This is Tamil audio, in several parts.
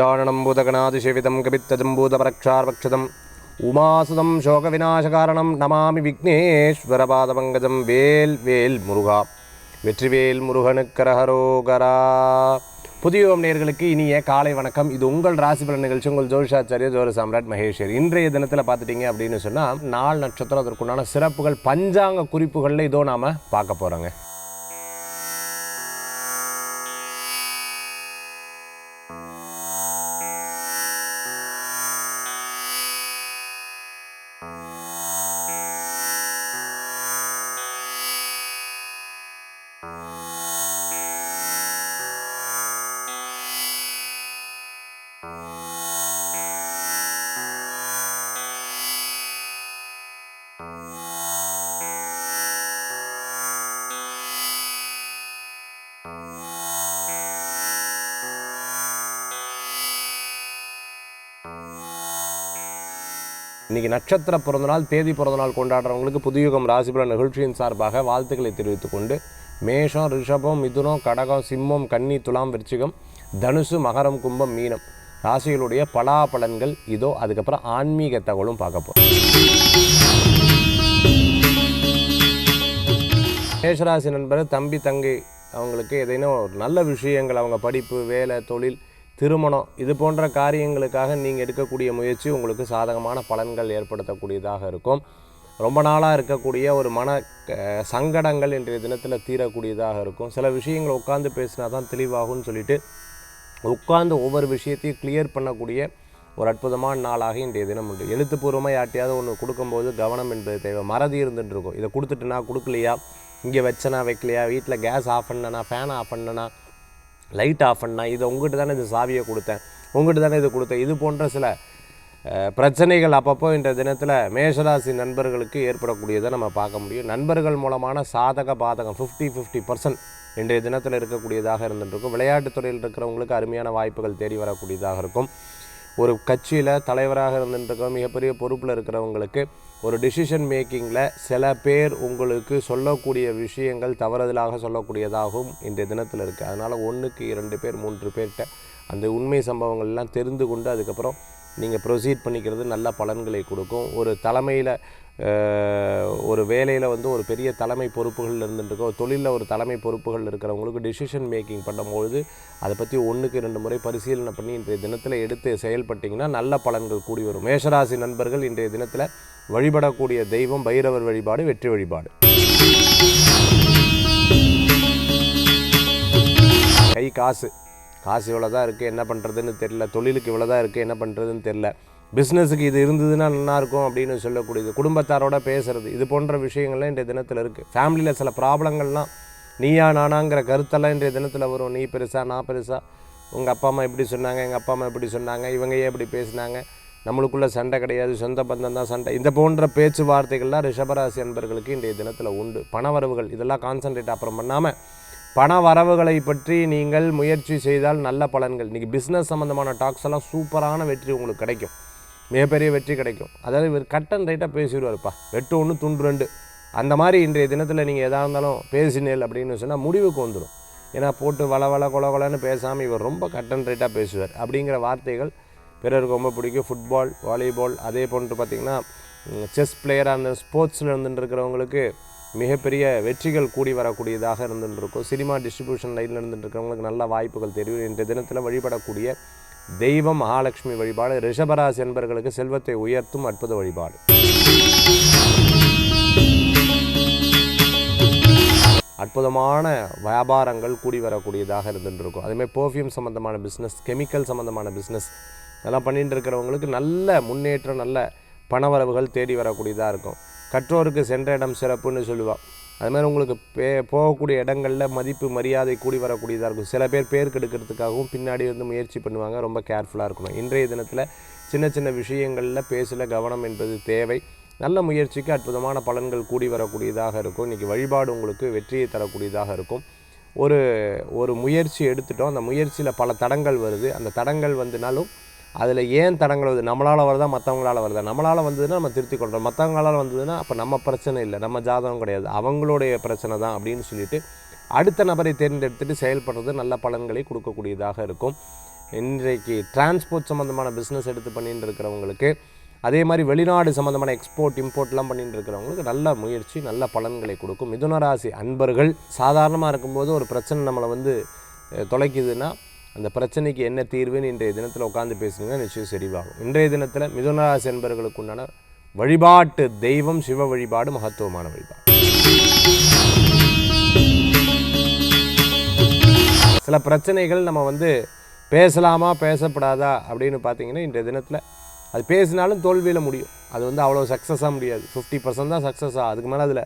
गजाननं भूतगणातिसेवितं कपित्तजम्बूतपरक्षार्वक्षदम् उमासुतं शोकविनाशकारणं नमामि विघ्नेश्वरपादपङ्कजं வேல் வேல் முருகா வெற்றிவேல் முருகனுக்கரஹரோகரா. புதியோம் நேயர்களுக்கு இனிய காலை வணக்கம். இது உங்கள் ராசி பலன் நிகழ்ச்சி. உங்கள் ஜோதிஷாச்சாரிய ஜோர சாம்ராட் மகேஸ்வர். இன்றைய தினத்தில் பார்த்துட்டிங்க அப்படின்னு சொன்னால் நாள் நட்சத்திரம் அதற்குண்டான சிறப்புகள் பஞ்சாங்க குறிப்புகளில் இதோ நாம் பார்க்க போகிறோங்க. இன்றைக்கி நட்சத்திர பிறந்தநாள் தேதி பிறந்தநாள் கொண்டாடுறவங்களுக்கு புதுயுகம் ராசிபலன் நிகழ்ச்சியின் சார்பாக வாழ்த்துக்களை தெரிவித்துக் கொண்டு மேஷம், ரிஷபம், மிதுனம், கடகம், சிம்மம், கன்னி, துலாம், விருச்சிகம், தனுசு, மகரம், கும்பம், மீனம் ராசிகளுடைய பலாபலன்கள் இதோ. அதுக்கப்புறம் ஆன்மீக தகவலும் பார்க்க போகிறோம். மேஷராசி நண்பர் தம்பி தங்கை அவங்களுக்கு ஏதேனும் ஒரு நல்ல விஷயங்கள், அவங்க படிப்பு, வேலை, தொழில், திருமணம் இது போன்ற காரியங்களுக்காக நீங்கள் எடுக்கக்கூடிய முயற்சி உங்களுக்கு சாதகமான பலன்கள் ஏற்படுத்தக்கூடியதாக இருக்கும். ரொம்ப நாளாக இருக்கக்கூடிய ஒரு மன சங்கடங்கள் இன்றைய தினத்தில் தீரக்கூடியதாக இருக்கும். சில விஷயங்கள் உட்காந்து பேசினா தான் தெளிவாகும்னு சொல்லிட்டு உட்காந்து ஒவ்வொரு விஷயத்தையும் கிளியர் பண்ணக்கூடிய ஒரு அற்புதமான நாளாக இன்றைய தினம் உண்டு. எழுத்துப்பூர்வமாக யார்ட்டையாவது ஒன்று கொடுக்கும்போது கவனம் என்பது தேவை. மறதி இருந்துகிட்டு இருக்கும். இதை கொடுத்துட்டுனா கொடுக்கலையா, இங்கே வச்சனா வைக்கலையா, வீட்டில் கேஸ் ஆஃப் பண்ணனா, ஃபேன் ஆஃப் பண்ணனா, லைட் ஆஃப் பண்ணா, இதை உங்கள்கிட்ட தானே இந்த சாவியை கொடுத்தேன், உங்கள்கிட்ட தானே இது கொடுத்தேன், இது போன்ற சில பிரச்சனைகள் அப்பப்போ இன்றைய தினத்தில் மேஷராசி நண்பர்களுக்கு ஏற்படக்கூடியதை நம்ம பார்க்க முடியும். நண்பர்கள் மூலமான சாதக பாதகம் 50-50% இன்றைய தினத்தில் இருக்கக்கூடியதாக இருந்துகிட்ருக்கும். விளையாட்டுத் துறையில் இருக்கிறவங்களுக்கு அருமையான வாய்ப்புகள் தேடி வரக்கூடியதாக இருக்கும். ஒரு கட்சியில் தலைவராக இருந்துட்டுருக்கோம், மிகப்பெரிய பொறுப்பில் இருக்கிறவங்களுக்கு ஒரு டிசிஷன் மேக்கிங்கில் சில பேர் உங்களுக்கு சொல்லக்கூடிய விஷயங்கள் தவறுதலாக சொல்லக்கூடியதாகவும் இன்றைய தினத்தில் இருக்குது. அதனால் 1க்கு 2 பேர் 3 பேர்கிட்ட அந்த உண்மை சம்பவங்கள்லாம் தெரிந்து கொண்டு அதுக்கப்புறம் நீங்கள் ப்ரொசீட் பண்ணிக்கிறது நல்ல பலன்களை கொடுக்கும். ஒரு தலைமையில் ஒரு வேலையில் ஒரு பெரிய தலைமை பொறுப்புகள் இருந்துட்டுருக்கோம், தொழிலில் ஒரு தலைமை பொறுப்புகள் இருக்கிறவங்களுக்கு டிசிஷன் மேக்கிங் பண்ணும்பொழுது அதை பற்றி 1க்கு 2 முறை பரிசீலனை பண்ணி இன்றைய தினத்தில் எடுத்து செயல்பட்டிங்கன்னா நல்ல பலன்கள் கூடி வரும். மேஷராசி நண்பர்கள் இன்றைய தினத்தில் வழிபடக்கூடிய தெய்வம் பைரவர் வழிபாடு, வெற்றி வழிபாடு. கை காசு இவ்வளோ தான் இருக்குது, என்ன பண்ணுறதுன்னு தெரில. தொழிலுக்கு இவ்வளோ தான் இருக்குது, என்ன பண்ணுறதுன்னு தெரில. பிஸ்னஸுக்கு இது இருந்ததுன்னா நல்லாயிருக்கும் அப்படின்னு சொல்லக்கூடியது. குடும்பத்தாரோட பேசுகிறது, இது போன்ற விஷயங்கள்லாம் இன்றைய தினத்தில் இருக்குது. ஃபேமிலியில் சில ப்ராப்ளங்கள்லாம் நீயா நானாங்கிற கருத்தெல்லாம் இன்றைய தினத்தில் வரும். நீ பெருசா, நான் பெருசா, உங்கள் அப்பா அம்மா எப்படி சொன்னாங்க, எங்கள் அப்பா அம்மா எப்படி சொன்னாங்க, இவங்க ஏன் இப்படி பேசினாங்க, நம்மளுக்குள்ளே சண்டை கிடையாது, சொந்த பந்தம் தான் சண்டை, இந்த போன்ற பேச்சுவார்த்தைகள்லாம் ரிஷபராசி அன்பர்களுக்கு இன்றைய தினத்தில் உண்டு. பணவரவுகள் இதெல்லாம் கான்சன்ட்ரேட் அப்புறம் பண்ணாமல் பண வரவுகளை பற்றி நீங்கள் முயற்சி செய்தால் நல்ல பலன்கள். இன்றைக்கி பிஸ்னஸ் சம்மந்தமான டாக்ஸ் எல்லாம் சூப்பரான வெற்றி உங்களுக்கு கிடைக்கும், மிகப்பெரிய வெற்றி கிடைக்கும். அதாவது இவர் கட் அண்ட் ரைட்டாக பேசிடுவார்ப்பா, வெட்டு 1 துண்டு 2 அந்த மாதிரி இன்றைய தினத்தில் நீங்கள் எதாக இருந்தாலும் பேசினேல் அப்படின்னு சொன்னால் முடிவுக்கு வந்துடும். ஏன்னா போட்டு வள கொலன்னு பேசாமல் இவர் ரொம்ப கட் அண்ட் ரைட்டாக பேசுவார் அப்படிங்கிற வார்த்தைகள் பிறருக்கு ரொம்ப பிடிக்கும். ஃபுட்பால், வாலிபால், அதே போன்று பார்த்திங்கன்னா செஸ் பிளேயராக அந்த ஸ்போர்ட்ஸில் இருந்துட்டு இருக்கிறவங்களுக்கு மிகப்பெரிய வெற்றிகள் கூடி வரக்கூடியதாக இருந்துருக்கும். சினிமா டிஸ்ட்ரிபியூஷன் லைனில் இருந்துட்டு இருக்கிறவங்களுக்கு நல்ல வாய்ப்புகள் தெரியும். இன்றைய தினத்தில் வழிபடக்கூடிய தெய்வம் மகாலட்சுமி வழிபாடு. ரிஷபராசி என்பர்களுக்கு செல்வத்தை உயர்த்தும் அற்புத வழிபாடு. அற்புதமான வியாபாரங்கள் கூடி வரக்கூடியதாக இருந்துருக்கும். அதேமாதிரி பர்ஃப்யூம் சம்மந்தமான பிஸ்னஸ், கெமிக்கல் சம்மந்தமான பிஸ்னஸ் அதெல்லாம் பண்ணிட்டு இருக்கிறவங்களுக்கு நல்ல முன்னேற்றம், நல்ல பணவரவுகள் தேடி வரக்கூடியதாக இருக்கும். கற்றோருக்கு சென்ற இடம் சிறப்புன்னு சொல்லுவாள். அதுமாதிரி உங்களுக்கு போகக்கூடிய இடங்களில் மதிப்பு மரியாதை கூடி வரக்கூடியதாக இருக்கும். சில பேர் கெடுக்கிறதுக்காகவும் பின்னாடி முயற்சி பண்ணுவாங்க, ரொம்ப கேர்ஃபுல்லாக இருக்கணும். இன்றைய தினத்தில் சின்ன சின்ன விஷயங்களில் பேசல கவனம் என்பது தேவை. நல்ல முயற்சிக்கு அற்புதமான பலன்கள் கூடி வரக்கூடியதாக இருக்கும். இன்றைக்கி வழிபாடு உங்களுக்கு வெற்றியை தரக்கூடியதாக இருக்கும். ஒரு முயற்சி எடுத்துட்டோம், அந்த முயற்சியில் பல தடங்கள் வருது. அந்த தடங்கள் வந்துனாலும் அதில் ஏன் தடங்கள் வருது, நம்மளால் வருதா மற்றவங்களால் வருதா, நம்மளால் வந்ததுன்னா நம்ம திருத்தி கொள்கிறோம், மற்றவங்களால் வந்ததுன்னா அப்போ நம்ம பிரச்சனை இல்லை, நம்ம ஜாதகம் கிடையாது, அவங்களுடைய பிரச்சனை தான் அப்படின்னு சொல்லிட்டு அடுத்த நபரை தேர்ந்தெடுத்துட்டு செயல்படுறது நல்ல பலன்களை கொடுக்கக்கூடியதாக இருக்கும். இன்றைக்கு டிரான்ஸ்போர்ட் சம்மந்தமான பிஸ்னஸ் எடுத்து பண்ணிட்டு இருக்கிறவங்களுக்கு, அதே மாதிரி வெளிநாடு சம்மந்தமான எக்ஸ்போர்ட் இம்போர்ட்லாம் பண்ணிட்டு இருக்கிறவங்களுக்கு நல்ல முயற்சி, நல்ல பலன்களை கொடுக்கும். மிதுன ராசி அன்பர்கள் சாதாரணமாக இருக்கும்போது ஒரு பிரச்சனை நம்மளை தொலைக்குதுன்னா அந்த பிரச்சனைக்கு என்ன தீர்வுன்னு இன்றைய தினத்தில் உட்காந்து பேசுனீங்கன்னா நிச்சயம் சரிவாகும். இன்றைய தினத்தில் மிதுன ராசி அன்பர்களுக்கு உண்டான வழிபாட்டு தெய்வம் சிவ வழிபாடு, மகத்துவமான வழிபாடு. சில பிரச்சனைகள் நம்ம பேசலாமா பேசப்படாதா அப்படின்னு பார்த்தீங்கன்னா இன்றைய தினத்தில் அது பேசினாலும் தோல்வியில் முடியும். அது அவ்வளோ சக்ஸஸாக முடியாது. 50% தான் சக்ஸஸாக, அதுக்கு மேலே அதில்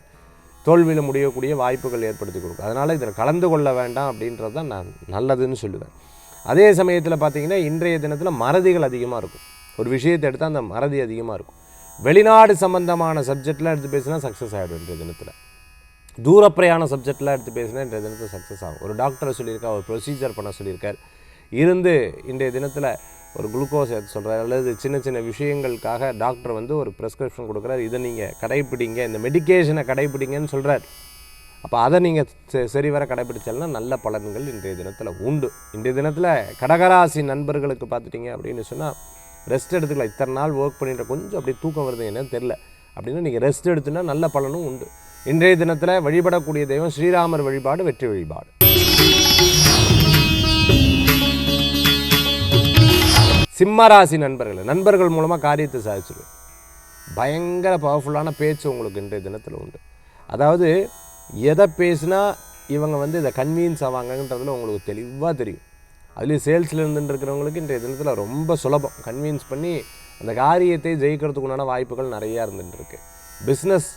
தோல்வியில் முடியக்கூடிய வாய்ப்புகள் ஏற்படுத்தி கொடுக்கும். அதனால் இதில் கலந்து கொள்ள வேண்டாம் அப்படின்றது தான் நான் நல்லதுன்னு சொல்லுவேன். அதே சமயத்தில் பார்த்திங்கன்னா இன்றைய தினத்தில் மறதிகள் அதிகமாக இருக்கும். ஒரு விஷயத்தை எடுத்தால் அந்த மறதி அதிகமாக இருக்கும். வெளிநாடு சம்பந்தமான சப்ஜெக்ட்லாம் எடுத்து பேசினா சக்ஸஸ் ஆகிடும். இன்றைய தினத்தில் தூரப்பிரயாண சப்ஜெக்ட்லாம் எடுத்து பேசினா இன்றைய தினத்தில் சக்ஸஸ் ஆகும். ஒரு டாக்டரை சொல்லியிருக்கார், ஒரு ப்ரொசீஜர் பண்ண சொல்லியிருக்கார், இன்றைய தினத்தில் ஒரு குளுக்கோஸ் ஏற்ற சொல்கிறார், அல்லது சின்ன சின்ன விஷயங்களுக்காக டாக்டர் ஒரு ப்ரெஸ்கிரிப்ஷன் கொடுக்குறார், இதை நீங்கள் கடைப்பிடிங்க, இந்த மெடிக்கேஷனை கடைப்பிடிங்கன்னு சொல்கிறார். அப்போ அதை நீங்கள் சரிவர கடைப்பிடிச்சாலும் நல்ல பலன்கள் இன்றைய தினத்தில் உண்டு. இன்றைய தினத்தில் கடகராசி நண்பர்களுக்கு பார்த்துட்டிங்க அப்படின்னு சொன்னால் ரெஸ்ட் எடுத்துக்கலாம். இத்தனை நாள் ஒர்க் பண்ணிட்டு கொஞ்சம் அப்படி தூக்கம் வருது என்னன்னு தெரில அப்படின்னா நீங்கள் ரெஸ்ட் எடுத்துன்னா நல்ல பலனும் உண்டு. இன்றைய தினத்தில் வழிபடக்கூடிய தெய்வம் ஸ்ரீராமர் வழிபாடு, வெற்றி வழிபாடு. சிம்மராசி நண்பர்கள் மூலமாக காரியத்தை சாதிச்சிருவேன். பயங்கர பவர்ஃபுல்லான பேச்சு உங்களுக்கு இன்றைய தினத்தில் உண்டு. அதாவது எதை பேசுனா இவங்க இதை கன்வீன்ஸ் ஆவாங்கன்றதுல உங்களுக்கு தெளிவாக தெரியும். அதுலேயும் சேல்ஸில் இருக்கிறவங்களுக்கு இன்றைய தினத்தில் ரொம்ப சுலபம். கன்வீன்ஸ் பண்ணி அந்த காரியத்தை ஜெயிக்கிறதுக்குண்டான வாய்ப்புகள் நிறையா இருந்துகிட்டுருக்கு. பிஸ்னஸ்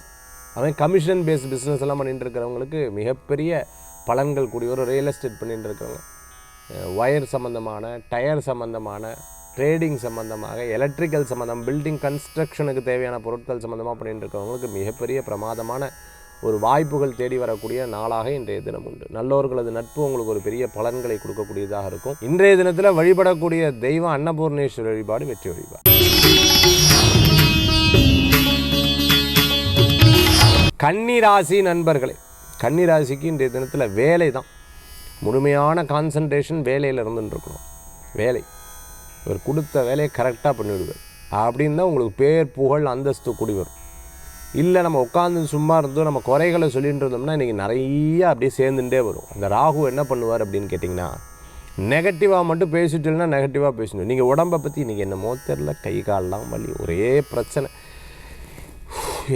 கமிஷன் பேஸ்ட் பிஸ்னஸ் எல்லாம் பண்ணிட்டு இருக்கிறவங்களுக்கு மிகப்பெரிய பலன்கள் கூடிய ஒரு ரியல் எஸ்டேட் பண்ணிட்டு இருக்கிறவங்க, ஒயர் சம்மந்தமான, டயர் சம்மந்தமான, ட்ரேடிங் சம்மந்தமாக, எலக்ட்ரிக்கல் சம்மந்தம், பில்டிங் கன்ஸ்ட்ரக்ஷனுக்கு தேவையான பொருட்கள் சம்மந்தமாக பண்ணிட்டு இருக்கிறவங்களுக்கு மிகப்பெரிய பிரமாதமான ஒரு வாய்ப்புகள் தேடி வரக்கூடிய நாளாக இன்றைய தினம் உண்டு. நல்லோர்களது நட்பு உங்களுக்கு ஒரு பெரிய பலன்களை கொடுக்கக்கூடியதாக இருக்கும். இன்றைய தினத்தில் வழிபடக்கூடிய தெய்வம் அன்னபூர்ணேஸ்வரர் வழிபாடு, வெற்றி வழிபாடு. கன்னிராசி நண்பர்களே, கன்னிராசிக்கு இன்றைய தினத்தில் வேலை தான் முழுமையான கான்சன்ட்ரேஷன். வேலையில் இருந்துருக்கணும். வேலை இவர் கொடுத்த வேலையை கரெக்டாக பண்ணிவிடுவார் அப்படின்னு தான் உங்களுக்கு பேர், புகழ், அந்தஸ்து கூடி வரும். இல்லை நம்ம உட்காந்து சும்மா இருந்தோம் நம்ம குறைகளை சொல்லிட்டு இருந்தோம்னா இன்றைக்கி நிறையா அப்படியே சேர்ந்துட்டே வரும். அந்த ராகு என்ன பண்ணுவார் அப்படின்னு கேட்டிங்கன்னா, நெகட்டிவாக மட்டும் பேசிட்டேன்னா நெகட்டிவாக பேசணும். நீங்கள் உடம்பை பற்றி இன்றைக்கி என்னமோ தெரில, கை காலெலாம் வலி, ஒரே பிரச்சனை,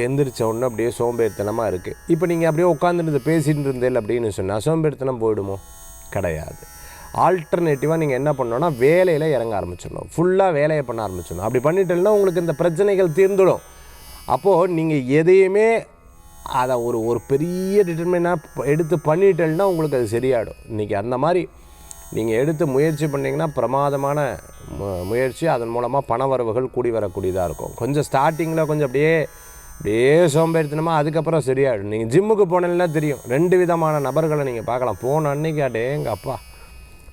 எந்திரிச்ச உடனே அப்படியே சோம்பேறித்தனமாக இருக்குது. இப்போ நீங்கள் அப்படியே உட்காந்துட்டு பேசிகிட்டு இருந்தேன் அப்படின்னு சொன்னால் சோம்பேறித்தனம் போயிடுமோ? கிடையாது. ஆல்டர்னேட்டிவாக நீங்கள் என்ன பண்ணணும்னா வேலையில் இறங்க ஆரம்பிச்சிடணும். ஃபுல்லாக வேலையை பண்ண ஆரம்பிச்சிடணும். அப்படி பண்ணிட்டேன்னா உங்களுக்கு இந்த பிரச்சனைகள் தீர்ந்துடும். அப்போது நீங்கள் எதையுமே அதை ஒரு பெரிய டிட்டர்மினாக எடுத்து பண்ணிட்டேன்னா உங்களுக்கு அது சரியாயிடும். இன்றைக்கி அந்த மாதிரி நீங்கள் எடுத்து முயற்சி பண்ணிங்கன்னா பிரமாதமான முயற்சி. அதன் மூலமாக பண வரவுகள் கூடி வரக்கூடியதாக இருக்கும். கொஞ்சம் ஸ்டார்டிங்கில் கொஞ்சம் அப்படியே சோம்பேறித்தனமாக, அதுக்கப்புறம் சரியாயிடும். நீங்கள் ஜிம்முக்கு போனீங்கன்னா தெரியும், 2 விதமான நபர்களை நீங்கள் பார்க்கலாம். போன அன்னைக்கு எங்கள் அப்பா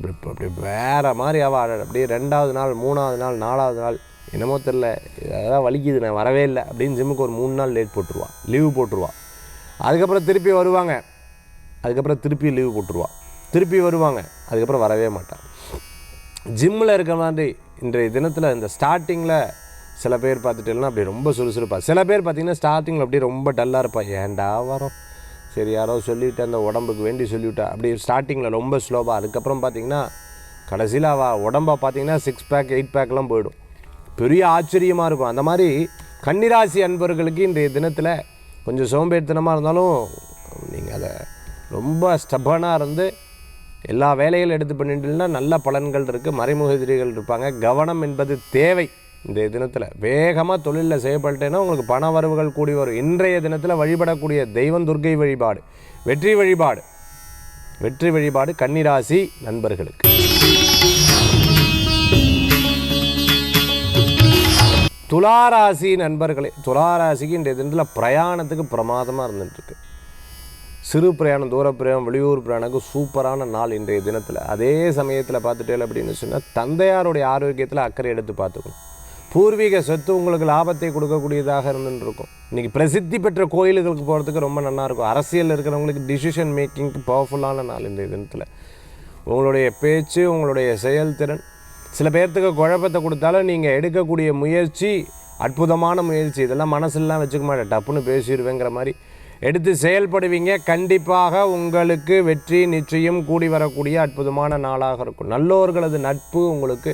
அப்படி வேறு மாதிரி அப்படியே 2வது நாள், 3வது நாள், 4வது நாள் என்னமோ தெரில, அதெல்லாம் வலிக்குது, நான் வரவே இல்லை அப்படின்னு ஜிம்முக்கு ஒரு 3 நாள் லீவு போட்டுருவா. அதுக்கப்புறம் திருப்பி வருவாங்க, அதுக்கப்புறம் திருப்பி லீவு போட்டுருவா, திருப்பி வருவாங்க, அதுக்கப்புறம் வரவே மாட்டாங்க. ஜிம்மில் இருக்கிற மாதிரி இன்றைய தினத்தில் இந்த ஸ்டார்டிங்கில் சில பேர் பார்த்துட்டேன்னா அப்படி ரொம்ப சுறுசுறுப்பாக, சில பேர் பார்த்திங்கன்னா ஸ்டார்டிங்கில் அப்படியே ரொம்ப டல்லாக இருப்பா. ஏன்டா வரோம், சரி யாரோ சொல்லிவிட்டு அந்த உடம்புக்கு வேண்டி சொல்லிவிட்டா, அப்படி ஸ்டார்டிங்கில் ரொம்ப ஸ்லோவாக. அதுக்கப்புறம் பார்த்திங்கன்னா கடைசியில் உடம்பை பார்த்திங்கன்னா 6 பேக் 8 பேக்லாம் போயிடும். பெரிய ஆச்சரியமாக இருக்கும். அந்த மாதிரி கன்னிராசி அன்பர்களுக்கு இன்றைய தினத்தில் கொஞ்சம் சோம்பேறித்தனமாக இருந்தாலும் நீங்கள் அதை ரொம்ப ஸ்டப்பனாக இருந்து எல்லா வேலைகளும் எடுத்து பண்ணிட்டுனா நல்ல பலன்கள் இருக்குது. மறைமுக எதிரிகள் இருப்பாங்க. கவனம் என்பது தேவை. இன்றைய தினத்தில் வேகமாக தொழிலில் செய்யப்பட்டேன்னா உங்களுக்கு பண வரவுகள் கூடி வரும். இன்றைய தினத்தில் வழிபடக்கூடிய தெய்வம் துர்க்கை வழிபாடு, வெற்றி வழிபாடு. வெற்றி வழிபாடு கன்னிராசி நண்பர்களுக்கு. துளாராசி நண்பர்களே, துளாராசிக்கு இன்றைய தினத்தில் பிரயாணத்துக்கு பிரமாதமாக இருந்துகிட்ருக்கு. சிறு பிரயாணம், தூர பிரயாணம், வெளியூர் பிரயாணத்துக்கு சூப்பரான நாள் இன்றைய தினத்தில். அதே சமயத்தில் பார்த்துட்டேன் அப்படின்னு சொன்னால் தந்தையாருடைய ஆரோக்கியத்தில் அக்கறை எடுத்து பார்த்துக்கணும். பூர்வீக சொத்து உங்களுக்கு லாபத்தை கொடுக்கக்கூடியதாக இருந்துருக்கும். இன்றைக்கி பிரசித்தி பெற்ற கோயில்களுக்கு போகிறதுக்கு ரொம்ப நல்லாயிருக்கும். அரசியலில் இருக்கிறவங்களுக்கு டிசிஷன் மேக்கிங்க்கு பவர்ஃபுல்லான நாள் இன்றைய தினத்தில். உங்களுடைய பேச்சு, உங்களுடைய செயல்திறன், சில பேர்த்துக்கு குழப்பத்தை கொடுத்தாலும் நீங்கள் எடுக்கக்கூடிய முயற்சி அற்புதமான முயற்சி. இதெல்லாம் மனசுலாம் வச்சுக்க மாட்டேன், டப்புன்னு பேசிடுவேங்கிற மாதிரி எடுத்து செயல்படுவீங்க. கண்டிப்பாக உங்களுக்கு வெற்றி நிச்சயம் கூடி வரக்கூடிய அற்புதமான நாளாக இருக்கும். நல்லோர்களது நட்பு உங்களுக்கு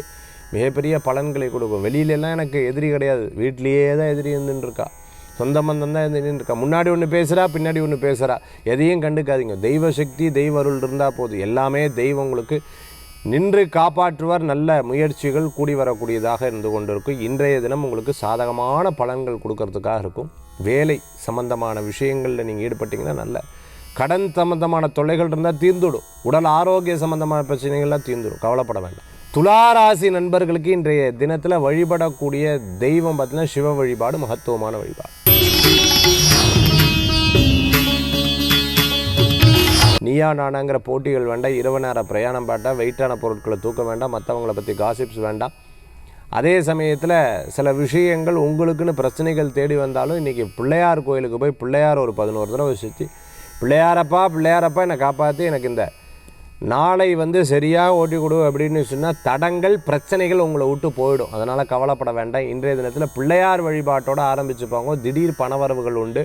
மிகப்பெரிய பலன்களை கொடுக்கும். வெளியிலலாம் எனக்கு எதிரி கிடையாது, வீட்லேயே தான் எதிரி இருந்துருக்கா, சொந்த பந்தம் தான் இருந்துட்டு இருக்கா. முன்னாடி ஒன்று பேசுகிறா, பின்னாடி ஒன்று பேசுகிறா, எதையும் கண்டுக்காதீங்க. தெய்வ சக்தி தெய்வ அருள் இருந்தால் போதும். எல்லாமே தெய்வம் உங்களுக்கு நின்று காப்பாற்றுவார். நல்ல முயற்சிகள் கூடி வரக்கூடியதாக இருந்து கொண்டிருக்கும். இன்றைய தினம் உங்களுக்கு சாதகமான பலன்கள் கொடுக்கறதுக்காக இருக்கும். வேலை சம்பந்தமான விஷயங்களில் நீங்கள் ஈடுபட்டிங்கன்னா நல்ல கடன் சம்பந்தமான தொல்லைகள் இருந்தால் தீர்ந்துடும். உடல் ஆரோக்கிய சம்பந்தமான பிரச்சனைகள்லாம் தீர்ந்துடும், கவலைப்பட வேண்டாம். துளாராசி நண்பர்களுக்கு இன்றைய தினத்தில் வழிபடக்கூடிய தெய்வம் பார்த்தீங்கன்னா சிவ வழிபாடு மகத்துவமான வழிபாடு. நீயா நானாங்கிற போட்டிகள் வேண்டாம், இரவு நேர பிரயாணம் வேண்டாம், வெயிட்டான பொருட்களை தூக்க வேண்டாம், மற்றவங்களை பற்றி காசிப்ஸ் வேண்டாம். அதே சமயத்தில் சில விஷயங்கள் உங்களுக்குன்னு பிரச்சனைகள் தேடி வந்தாலும் இன்றைக்கி பிள்ளையார் கோயிலுக்கு போய் பிள்ளையார் ஒரு 11 தடவை வச்சு பிள்ளையாரப்பா பிள்ளையாரப்பா என்னை காப்பாற்றி எனக்கு இந்த நாளை சரியாக ஓட்டி கொடு அப்படின்னு சொன்னால் தடங்கள் பிரச்சனைகள் உங்களை விட்டு போயிடும். அதனால் கவலைப்பட வேண்டாம். இன்றைய தினத்தில் பிள்ளையார் வழிபாட்டோடு ஆரம்பிச்சுப்பாங்க. திடீர் பணவரவுகள் உண்டு.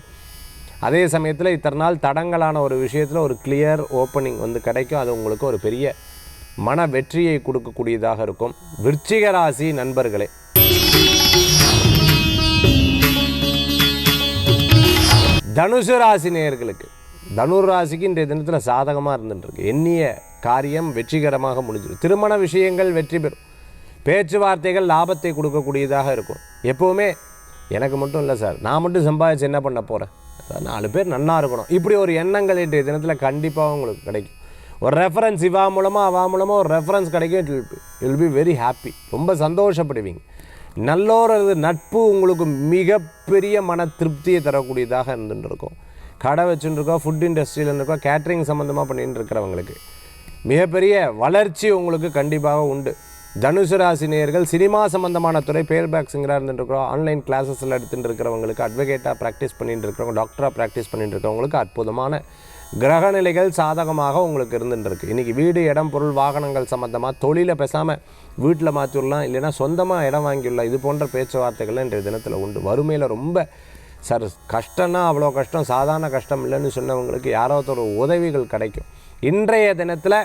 அதே சமயத்தில் இத்தனை நாள் தடங்களான ஒரு விஷயத்தில் ஒரு கிளியர் ஓப்பனிங் கிடைக்கும். அது உங்களுக்கு ஒரு பெரிய மன வெற்றியை கொடுக்கக்கூடியதாக இருக்கும். விருச்சிக ராசி நண்பர்களே, தனுசு ராசி நேயர்களுக்கு, தனுர் ராசிக்கு இன்றைய தினத்தில் சாதகமாக இருந்துட்டுருக்கு. எண்ணிய காரியம் வெற்றிகரமாக முடிஞ்சிடும். திருமண விஷயங்கள் வெற்றி பெறும். பேச்சுவார்த்தைகள் லாபத்தை கொடுக்கக்கூடியதாக இருக்கும். எப்போவுமே எனக்கு மட்டும் இல்லை சார், நான் மட்டும் சம்பாதிச்சு என்ன பண்ண போகிறேன், 4 பேர் நன்னா இருக்கணும், இப்படி ஒரு எண்ணங்கள் இன்றைய தினத்தில் கண்டிப்பாக உங்களுக்கு கிடைக்கும். ஒரு ரெஃபரன்ஸ் இவா மூலமாக அவா மூலமாக ஒரு ரெஃபரன்ஸ் கிடைக்கும். It will be very happy. ரொம்ப சந்தோஷப்படுவீங்க. நல்லோரது நட்பு உங்களுக்கு மிகப்பெரிய மன திருப்தியை தரக்கூடியதாக இருந்துருக்கும். கடை வச்சுருக்கோம், ஃபுட் இண்டஸ்ட்ரியில் இருக்கோம், கேட்ரிங் சம்மந்தமாக பண்ணிட்டு இருக்கிறவங்களுக்கு மிகப்பெரிய வளர்ச்சி உங்களுக்கு கண்டிப்பாக உண்டு. தனுசு ராசி நேயர்கள் சினிமா சம்பந்தமான துறை, பேர்பேக் சிங்கராக இருந்துருக்கிறோம், ஆன்லைன் கிளாஸஸில் எடுத்துகிட்டு இருக்கிறவங்களுக்கு, அட்வொகேட்டாக ப்ராக்டிஸ் பண்ணிட்டு இருக்கிறவங்க, டாக்டராக ப்ராக்டிஸ் பண்ணிட்டு இருக்கிறவங்களுக்கு அற்புதமான கிரகநிலைகள் சாதகமாக உங்களுக்கு இருந்துருக்கு. இன்றைக்கி வீடு, இடம், பொருள், வாகனங்கள் சம்மந்தமாக தொழிலை பேசாமல் வீட்டில் மாற்றிடலாம், இல்லைனா சொந்தமாக இடம் வாங்கிடலாம், இது போன்ற பேச்சுவார்த்தைகள்லாம் இன்றைய தினத்தில் உண்டு. வறுமையில் ரொம்ப சார் கஷ்டம்னா அவ்வளோ கஷ்டம், சாதாரண கஷ்டம் இல்லைன்னு சொன்னவங்களுக்கு யாராவது உதவிகள் கிடைக்கும். இன்றைய தினத்தில்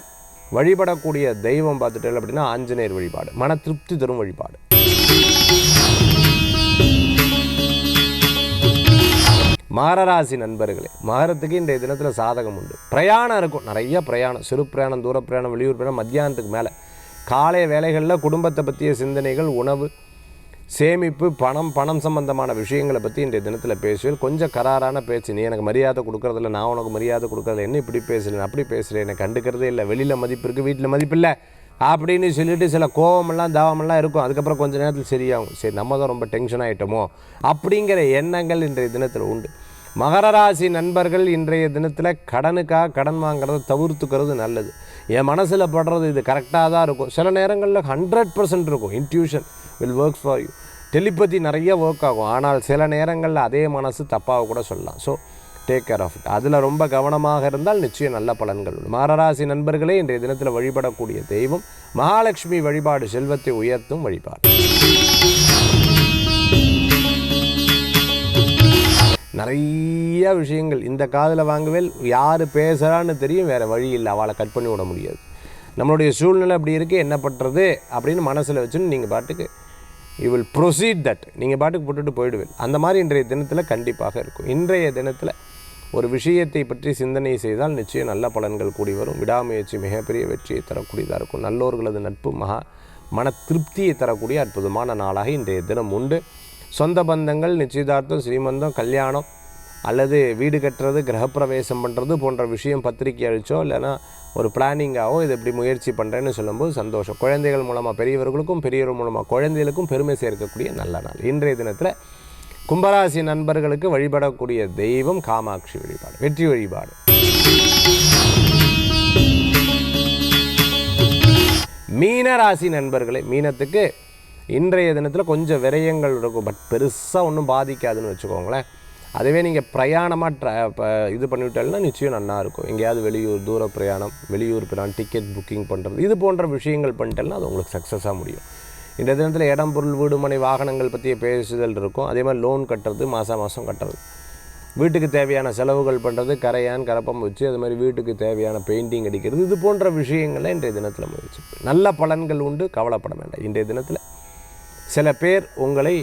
வழிபடக்கூடிய தெய்வம் பார்த்துட்டு அப்படின்னா ஆஞ்சநேயர் வழிபாடு மன திருப்தி தரும் வழிபாடு. மகராசி நண்பர்களே, மகரத்துக்கு இன்றைய தினத்தில் சாதகம் உண்டு. பிரயாணம் இருக்கும், நிறைய பிரயாணம், சிறு பிரயாணம், தூர பிரயாணம், வெளியூர் பிரயாணம், மத்தியானத்துக்கு மேலே காலை வேலைகளில் குடும்பத்தை பற்றிய சிந்தனைகள், உணவு, சேமிப்பு, பணம் சம்பந்தமான விஷயங்களை பற்றி இன்றைய தினத்தில் பேசுவேன். கொஞ்சம் கராரான பேச்சு. நீ எனக்கு மரியாதை கொடுக்குறதில்ல, நான் உனக்கு மரியாதை கொடுக்குறதில்ல, என்ன இப்படி பேசுகிறேன் அப்படி பேசுகிறேன், எனக்கு கண்டுக்கிறதே இல்லை, வெளியில் மதிப்பு இருக்குது வீட்டில் மதிப்பு இல்லை அப்படின்னு சொல்லிட்டு சில கோபமெல்லாம் தாவமெல்லாம் இருக்கும். அதுக்கப்புறம் கொஞ்சம் நேரத்தில் சரியாகும். சரி, நம்ம தான் ரொம்ப டென்ஷன் ஆகிட்டோமோ அப்படிங்கிற எண்ணங்கள் இன்றைய தினத்தில் உண்டு. மகர ராசி நண்பர்கள் இன்றைய தினத்தில் கடனுக்காக கடன் வாங்கிறத தவிர்த்துக்கிறது நல்லது. என் மனசில் படுறது இது கரெக்டாக தான் இருக்கும். சில நேரங்களில் 100% இருக்கும். Intuition will work for you. Telepathy நிறைய ஒர்க் ஆகும். ஆனால் சில நேரங்களில் அதே மனசு தப்பாக கூட சொல்லலாம். So take care of it. அதில் ரொம்ப கவனமாக இருந்தால் நிச்சயம் நல்ல பலன்கள் உண்டு. மகராசி நண்பர்களே, இன்றைய தினத்தில் வழிபடக்கூடிய தெய்வம் மகாலட்சுமி வழிபாடு, செல்வத்தை உயர்த்தும் வழிபாடு. நிறைய விஷயங்கள் இந்த காதில் வாங்குவேல், யார் பேசுகிறான்னு தெரியும், வேறு வழி இல்லை, அவளை கட் பண்ணி விட முடியாது. நம்மளுடைய சூழ்நிலை அப்படி இருக்குது, என்ன பண்ணுறது அப்படின்னு மனசில் வச்சுன்னு நீங்கள் பாட்டுக்கு யூ வில் ப்ரொசீட் தட், நீங்கள் பாட்டுக்கு போட்டுட்டு போயிடுவேன். அந்த மாதிரி இன்றைய தினத்தில் கண்டிப்பாக இருக்கும். இன்றைய தினத்தில் ஒரு விஷயத்தை பற்றி சிந்தனை செய்தால் நிச்சயம் நல்ல பலன்கள் கூடி வரும். விடாமுயற்சி மிகப்பெரிய வெற்றியை தரக்கூடியதாக இருக்கும். நல்லோர்களது நட்பு மன திருப்தியை தரக்கூடிய அற்புதமான நாளாக இன்றைய தினம் உண்டு. சொந்த பந்தங்கள், நிச்சயதார்த்தம், ஸ்ரீமந்தம், கல்யாணம் அல்லது வீடு கட்டுறது, கிரகப்பிரவேசம் பண்ணுறது போன்ற விஷயம் பத்திரிக்கை அழிச்சோ இல்லைனா ஒரு பிளானிங்காகவோ இது எப்படி முயற்சி பண்ணுறேன்னு சொல்லும்போது சந்தோஷம். குழந்தைகள் மூலமாக பெரியவர்களுக்கும், பெரியவர் மூலமாக குழந்தைகளுக்கும் பெருமை சேர்க்கக்கூடிய நல்ல நாள். இன்றைய தினத்தில் கும்பராசி நண்பர்களுக்கு வழிபடக்கூடிய தெய்வம் காமாட்சி வழிபாடு, வெற்றி வழிபாடு. மீனராசி நண்பர்களே, மீனத்துக்கு இன்றைய தினத்தில் கொஞ்சம் விரயங்கள் இருக்கும், பட் பெருசாக ஒன்றும் பாதிக்காதுன்னு வச்சுக்கோங்களேன். அதுவே நீங்கள் பிரயாணமாக இது பண்ணிவிட்டாலும் நிச்சயம் நல்லா இருக்கும். எங்கேயாவது வெளியூர் தூர பிரயாணம், வெளியூர் பிரயாணம், டிக்கெட் புக்கிங் பண்ணுறது, இது போன்ற விஷயங்கள் பண்ணிட்டேன்னா அது உங்களுக்கு சக்ஸஸாக முடியும். இந்த தினத்தில் இடம், பொருள், வீடு, மனை, வாகனங்கள் பற்றிய பேசுதல் இருக்கும். அதே மாதிரி லோன் கட்டுறது, மாதம் கட்டுறது, வீட்டுக்கு தேவையான செலவுகள் பண்ணுறது, கரையான் கரப்பம் வச்சு அது மாதிரி வீட்டுக்கு தேவையான பெயிண்டிங் அடிக்கிறது, இது போன்ற விஷயங்களை இன்றைய தினத்தில் முயற்சி நல்ல பலன்கள் உண்டு. கவலைப்பட வேண்டாம். இன்றைய தினத்தில் சில பேர் உங்களை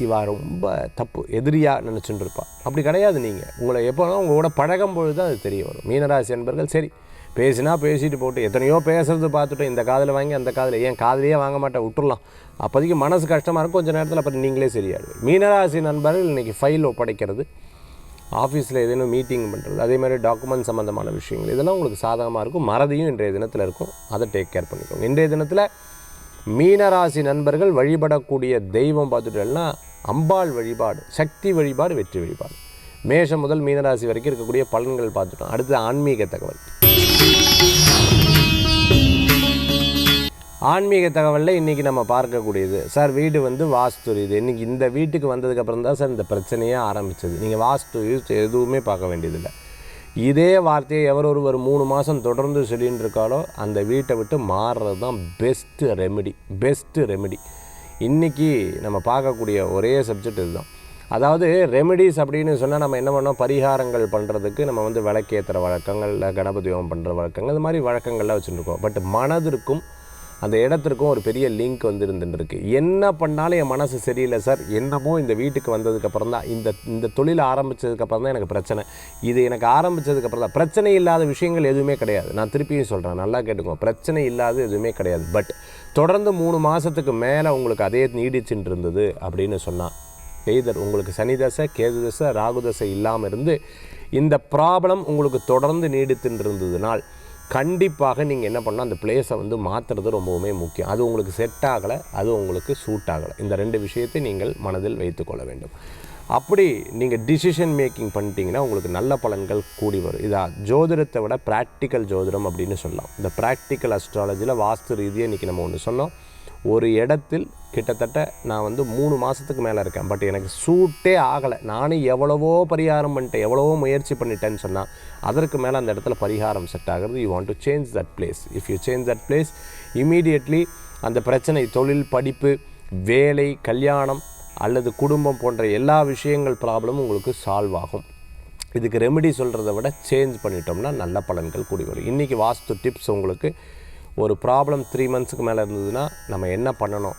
இவா ரொம்ப தப்பு எதிரியாக நினச்சிட்டு இருப்பாள். அப்படி கிடையாது. நீங்கள் உங்களை எப்போனா உங்களோட பழகும் பொழுது தான் அது தெரிய வரும். மீனராசி என்பர்கள் சரி பேசினா பேசிட்டு போட்டு, எத்தனையோ பேசுறது பார்த்துட்டோம், இந்த காதில் வாங்கி அந்த காதில், ஏன் காதிலேயே வாங்க மாட்டேன் விட்டுடலாம், அப்போதைக்கு மனசு கஷ்டமாக இருக்கும், கொஞ்சம் நேரத்தில் அப்புறம் நீங்களே சரியாடுவீங்க. மீனராசி நண்பர்கள் இன்றைக்கி ஃபைல் ஒப்படைக்கிறது, ஆஃபீஸில் ஏதேனும் மீட்டிங் பண்ணுறது, அதே மாதிரி டாக்குமெண்ட் சம்மந்தமான விஷயங்கள், இதெல்லாம் உங்களுக்கு சாதகமாக இருக்கும். மறதியும் இன்றைய தினத்தில் இருக்கும், அதை டேக் கேர் பண்ணிக்கோங்க. இன்றைய தினத்தில் மீனராசி நண்பர்கள் வழிபடக்கூடிய தெய்வம் பார்த்துட்டோம்னா அம்பாள் வழிபாடு, சக்தி வழிபாடு, வெற்றி வழிபாடு. மேஷம் முதல் மீனராசி வரைக்கும் இருக்கக்கூடிய பலன்கள் பார்த்துட்டோம். அடுத்து ஆன்மீக தகவல். ஆன்மீக தகவலில் இன்றைக்கி நம்ம பார்க்கக்கூடியது, சார் வீடு வாஸ்து இது, இன்றைக்கி இந்த வீட்டுக்கு வந்ததுக்கப்புறம் தான் சார் இந்த பிரச்சனையே ஆரம்பித்தது. நீங்கள் வாஸ்து எதுவுமே பார்க்க வேண்டியதில்லை. இதே வார்த்தையை ஒருவர் 3 மாதம் தொடர்ந்து சொல்லின்னு இருக்காலோ அந்த வீட்டை விட்டு மாறுறது தான் பெஸ்ட்டு ரெமெடி. இன்றைக்கி நம்ம பார்க்கக்கூடிய ஒரே சப்ஜெக்ட் இதுதான். அதாவது ரெமெடிஸ் அப்படின்னு சொன்னால் நம்ம என்ன பண்ணோம், பரிகாரங்கள் பண்ணுறதுக்கு நம்ம விளக்கேற்றுற வழக்கங்கள், கணபதி ஹோமம் பண்ணுற வழக்கங்கள், இது மாதிரி வழக்கங்கள்லாம் வச்சுருக்கோம். பட் மனதிற்கும் அந்த இடத்திற்கும் ஒரு பெரிய லிங்க் இருந்துருக்கு. என்ன பண்ணாலும் என் மனசு சரியில்லை சார், என்னமோ இந்த வீட்டுக்கு வந்ததுக்கப்புறம் தான், இந்த தொழில் ஆரம்பித்ததுக்கப்புறம் தான் எனக்கு பிரச்சனை, இது எனக்கு ஆரம்பித்ததுக்கப்புறம் தான். பிரச்சனை இல்லாத விஷயங்கள் எதுவுமே கிடையாது. நான் திருப்பியும் சொல்கிறேன், நல்லா கேட்டுக்கோங்க, பிரச்சனை இல்லாத எதுவுமே கிடையாது. பட் தொடர்ந்து 3 மாதத்துக்கு மேலே உங்களுக்கு அதே நீடிச்சுட்டு இருந்தது அப்படின்னு சொன்னால், எய்தர் உங்களுக்கு சனி தசை, கேது தசை, ராகு தசை இல்லாமல் இருந்து இந்த ப்ராப்ளம் உங்களுக்கு தொடர்ந்து நீடித்துட்டு இருந்ததுனால் கண்டிப்பாக நீங்கள் என்ன பண்ணால் அந்த பிளேஸை மாற்றுறது ரொம்பவுமே முக்கியம். அது உங்களுக்கு செட் ஆகலை, அது உங்களுக்கு சூட் ஆகலை. இந்த 2 விஷயத்தை நீங்கள் மனதில் வைத்துக்கொள்ள வேண்டும். அப்படி நீங்கள் டிசிஷன் மேக்கிங் பண்ணிட்டீங்கன்னா உங்களுக்கு நல்ல பலன்கள் கூடி வரும். ஜோதிடத்தை விட ப்ராக்டிக்கல் ஜோதிடம் அப்படின்னு சொல்லலாம். இந்த ப்ராக்டிக்கல் அஸ்ட்ராலஜியில் வாஸ்து ரீதியாக இன்றைக்கி நம்ம ஒன்று சொன்னோம். ஒரு இடத்தில் கிட்டத்தட்ட நான் 3 மாதத்துக்கு மேலே இருக்கேன், பட் எனக்கு சூட்டே ஆகலை, நானும் எவ்வளவோ பரிகாரம் பண்ணிட்டேன், எவ்வளவோ முயற்சி பண்ணிட்டேன்னு சொன்னால் அதற்கு மேலே அந்த இடத்துல பரிகாரம் செட் ஆகிறது. You want to change that place. If you change that place, immediately அந்த பிரச்சனை, தொழில், படிப்பு, வேலை, கல்யாணம் அல்லது குடும்பம் போன்ற எல்லா விஷயங்கள் ப்ராப்ளமும் உங்களுக்கு சால்வ் ஆகும். இதுக்கு ரெமெடி சொல்கிறத விட சேஞ்ச் பண்ணிட்டோம்னா நல்ல பலன்கள் கூடி வரும். இன்றைக்கி வாஸ்து டிப்ஸ் உங்களுக்கு. ஒரு ப்ராப்ளம் 3 மந்த்ஸுக்கு மேலே இருந்ததுன்னா நம்ம என்ன பண்ணணும்,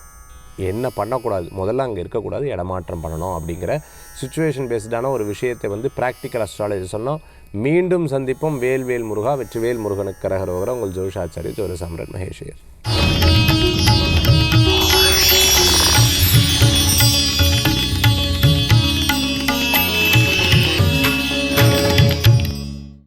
என்ன பண்ணக்கூடாது, முதல்ல அங்கே இருக்கக்கூடாது, இடமாற்றம் பண்ணணும் அப்படிங்கிற சுச்சுவேஷன் பேஸ்டான ஒரு விஷயத்தை ப்ராக்டிக்கல் அஸ்ட்ராலஜி சொன்னோம். மீண்டும் சந்திப்போம். வேல்வேல் முருகா, வெற்றிவேல் முருகனுக்கு கரகரோகர உங்கள் ஜோதிஷாச்சாரி ஜோதிட சாம்ராட் மகேஷ் ஐயர்.